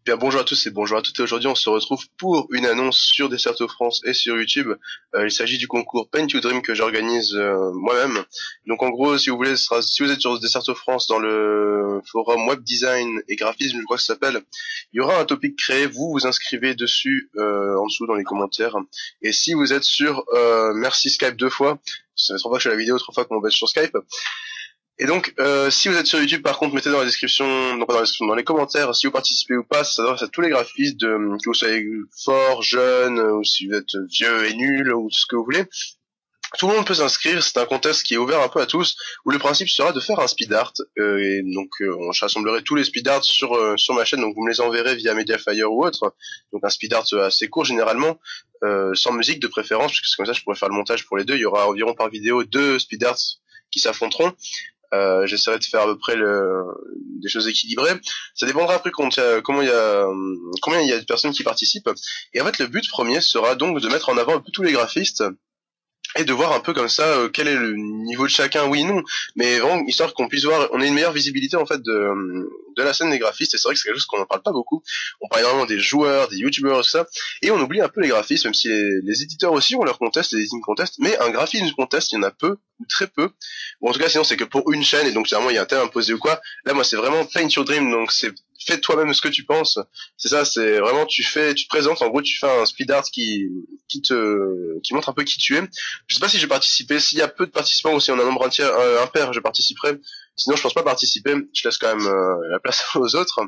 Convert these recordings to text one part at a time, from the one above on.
Bien, bonjour à tous et bonjour à toutes, et aujourd'hui on se retrouve pour une annonce sur Desserto France et sur YouTube. Il s'agit du concours Paint Your Dream que j'organise moi-même. Donc en gros, si vous voulez, si vous êtes sur Desserto France dans le forum web design et graphisme, je crois que ça s'appelle, il y aura un topic créé, vous vous inscrivez dessus en dessous dans les commentaires. Et si vous êtes sur merci Skype deux fois, ça fait 3 fois que je fais la vidéo, 3 fois qu'on va être sur Skype. Et donc, si vous êtes sur YouTube, par contre, mettez dans la description, non pas dans la description, dans les commentaires, si vous participez ou pas, ça s'adresse à tous les graphistes, que vous soyez fort, jeune, ou si vous êtes vieux et nul, ou ce que vous voulez. Tout le monde peut s'inscrire, c'est un contest qui est ouvert un peu à tous, où le principe sera de faire un speed art, et donc je rassemblerai tous les speed arts sur ma chaîne, donc vous me les enverrez via Mediafire ou autre, donc un speed art assez court généralement, sans musique de préférence, puisque c'est comme ça je pourrais faire le montage pour les deux, il y aura environ par vidéo 2 speed arts qui s'affronteront. J'essaierai de faire à peu près des choses équilibrées. Ça dépendra après combien il y a de personnes qui participent. Et en fait, le but premier sera donc de mettre en avant un peu tous les graphistes et de voir un peu comme ça quel est le niveau de chacun, oui non, mais vraiment histoire qu'on puisse voir, on ait une meilleure visibilité en fait de la scène des graphistes. Et c'est vrai que c'est quelque chose qu'on n'en parle pas beaucoup. On parle énormément des joueurs, des youtubeurs, tout ça, et on oublie un peu les graphistes, même si les éditeurs aussi ont leur contest, les editing contests, mais un graphisme contest, il y en a peu ou très peu. Bon, en tout cas, sinon c'est que pour une chaîne, et donc généralement il y a un thème imposé ou quoi. Là, moi, c'est vraiment Paint Your Dream, donc c'est fais toi-même ce que tu penses. C'est ça, c'est vraiment tu te présentes, en gros tu fais un speed art qui montre un peu qui tu es. Je sais pas si j'ai participé, s'il y a peu de participants ou si on a un nombre impair, je participerai. Sinon je pense pas participer, je laisse quand même la place aux autres.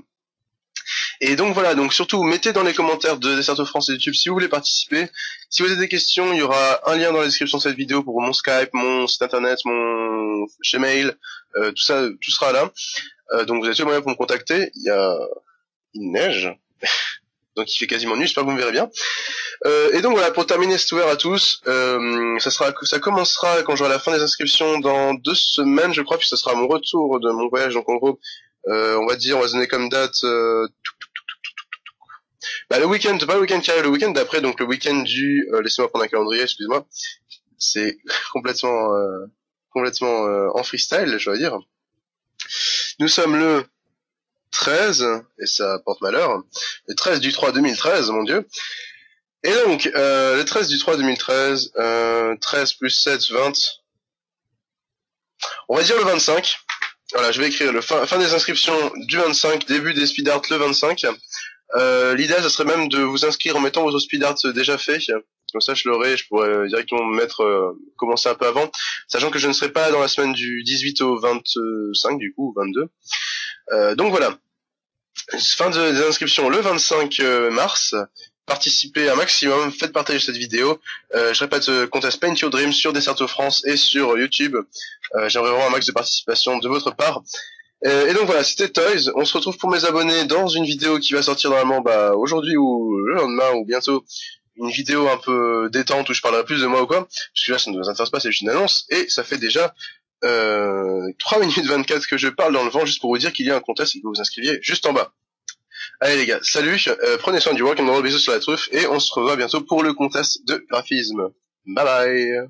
Et donc voilà, donc surtout mettez dans les commentaires de Desserto France et YouTube si vous voulez participer. Si vous avez des questions, il y aura un lien dans la description de cette vidéo pour mon Skype, mon site internet, mon Gmail, tout ça, tout sera là. Donc vous avez tous les moyens pour me contacter. Il neige, donc il fait quasiment nuit, j'espère que vous me verrez bien. Et donc voilà, pour terminer, c'est ouvert à tous. Ça commencera quand j'aurai la fin des inscriptions dans 2 semaines, je crois, puis ça sera mon retour de mon voyage. Donc en gros, on va se donner comme date le week-end, pas le week-end qui arrive, le week-end d'après, donc le week-end du laissez-moi prendre un calendrier, excuse-moi. C'est complètement en freestyle, je dois dire. Nous sommes le 13, et ça porte malheur, le 13 du 3 2013, mon dieu. Et donc, le 13 du 3 2013, 13 plus 7, 20, on va dire le 25. Voilà, je vais écrire le fin des inscriptions du 25, début des speed art le 25. L'idée, ça serait même de vous inscrire en mettant vos speed art déjà faits. Comme ça, je pourrais directement me commencer un peu avant, sachant que je ne serai pas dans la semaine du 18 au 25, du coup, 22. Donc voilà. Fin des inscriptions le 25 mars. Participez un maximum, faites partager cette vidéo. Je répète, contest Paint Your Dream sur Desserto France et sur YouTube. J'aimerais vraiment un max de participation de votre part. Et donc voilà, c'était Toys. On se retrouve pour mes abonnés dans une vidéo qui va sortir normalement aujourd'hui ou le lendemain ou bientôt. Une vidéo un peu détente où je parlerai plus de moi ou quoi. Parce que là, ça ne nous intéresse pas, c'est juste une annonce. Et ça fait déjà 3 minutes 24 que je parle dans le vent juste pour vous dire qu'il y a un contest et que vous vous inscriviez juste en bas. Allez les gars, salut, prenez soin du rock and roll, bisous sur la truffe et on se revoit bientôt pour le contest de graphisme. Bye bye.